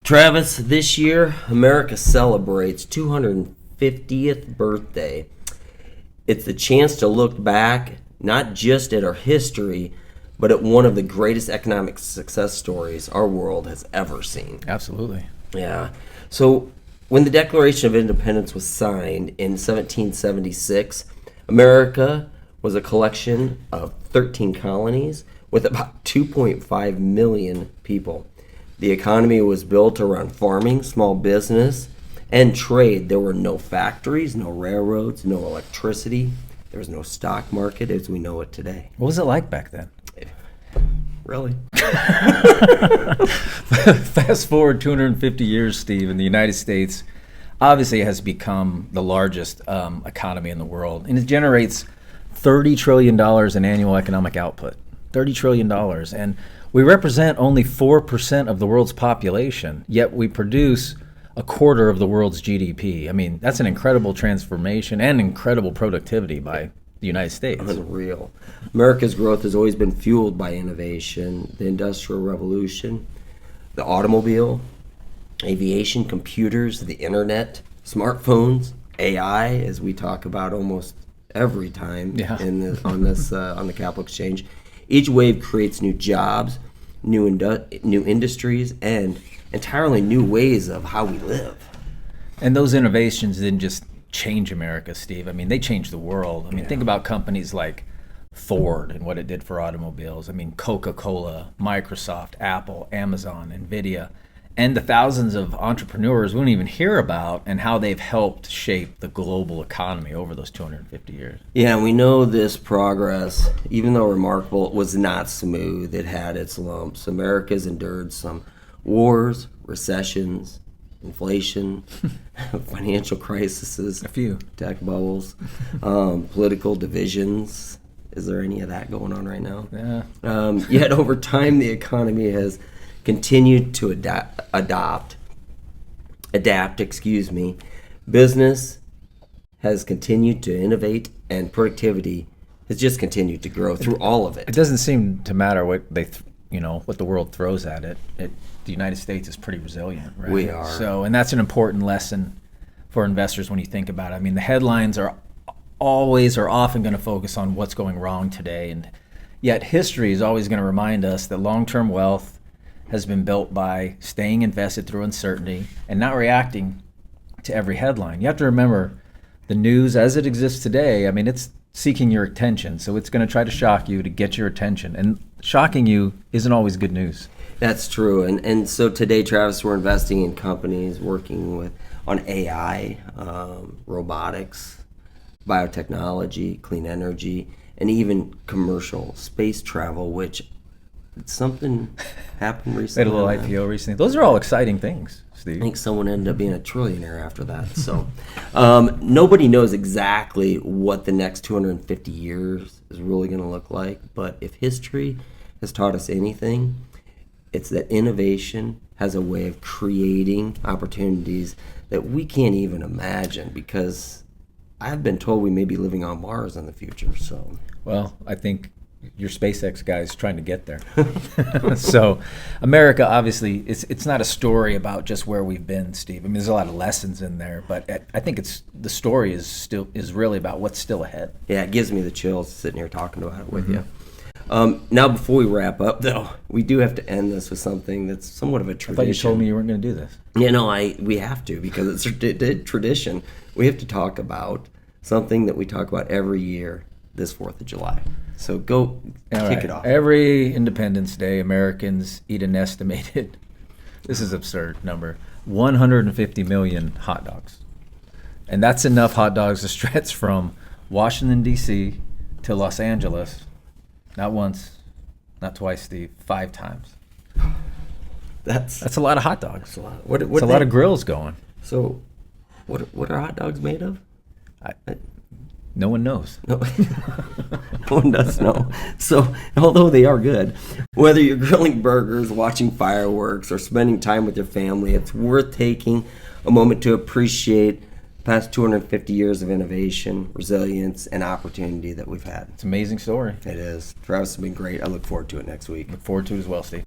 Travis, this year, America celebrates 250th birthday. It's the chance to look back not just at our history, but at one of the greatest economic success stories our world has ever seen. Absolutely. Yeah. So when the Declaration of Independence was signed in 1776, America was a collection of 13 colonies with about 2.5 million people. The economy was built around farming, small business, and trade. There were no factories, no railroads, no electricity. There was no stock market as we know it today. What was it like back then? Really? Fast forward 250 years, Steve, and the United States obviously has become the largest economy in the world, and it generates $30 trillion in annual economic output. $30 trillion. And we represent only 4% of the world's population, yet we produce a quarter of the world's GDP. I mean, that's an incredible transformation and incredible productivity by the United States. Unreal. America's growth has always been fueled by innovation, the Industrial Revolution, the automobile, aviation, computers, the internet, smartphones, AI, as we talk about almost every time on the Capital Exchange. Each wave creates new jobs, new industries, and entirely new ways of how we live. And those innovations didn't just change America, Steve. I mean, they changed the world. I mean, think about companies like Ford and what it did for automobiles. I mean, Coca-Cola, Microsoft, Apple, Amazon, NVIDIA, and the thousands of entrepreneurs we don't even hear about and how they've helped shape the global economy over those 250 years. Yeah, and we know this progress, even though remarkable, was not smooth. It had its lumps. America's endured some wars, recessions, inflation, financial crises, A few. tech bubbles, political divisions. Is there any of that going on right now? Yeah. Yet over time, the economy has continued to adapt. Business has continued to innovate, and productivity has just continued to grow through all of It it. doesn't seem to matter what what the world throws at it. The United States is pretty resilient, right? We are. So, and that's an important lesson for investors when you think about it. I mean, the headlines are often going to focus on what's going wrong today, and yet history is always going to remind us that long-term wealth has been built by staying invested through uncertainty and not reacting to every headline. You have to remember the news as it exists today, I mean, it's seeking your attention. So it's going to try to shock you to get your attention. And shocking you isn't always good news. That's true. And so today, Travis, we're investing in companies working on AI, robotics, biotechnology, clean energy, and even commercial space travel, which something happened They recently. had a little IPO recently. Those are all exciting things, I Steve. think someone ended up being a trillionaire after that. So nobody knows exactly what the next 250 years is really going to look like. But if history has taught us anything, it's that innovation has a way of creating opportunities that we can't even imagine, because I've been told we may be living on Mars in the future. So, Well, I think your SpaceX guy is trying to get there. So America, obviously, it's not a story about just where we've been, Steve. I mean, there's a lot of lessons in there, but I think the story is really about what's still ahead. yeah, it gives me the chills sitting here talking about it with you. Now, before we wrap up, though, we do have to end this with something that's somewhat of a I tradition. thought you told me you weren't going to do this. Yeah, no, we have to, because it's a tradition. We have to talk about something that we talk about every year, this 4th of July. So go kick it off. Every Independence Day, Americans eat an estimated, this is absurd number, 150 million hot dogs. And that's enough hot dogs to stretch from Washington, D.C. to Los Angeles, not once, not twice, Steve, 5 times. That's a lot of hot dogs. a lot. What It's a lot of grills going. So, what are hot dogs made of? No one knows. No, no one does know. So, although they are good, whether you're grilling burgers, watching fireworks, or spending time with your family, it's worth taking a moment to appreciate the past 250 years of innovation, resilience, and opportunity that we've had. It's an amazing story. It is. Travis has been great. I look forward to it next week. Look forward to it as well, Steve.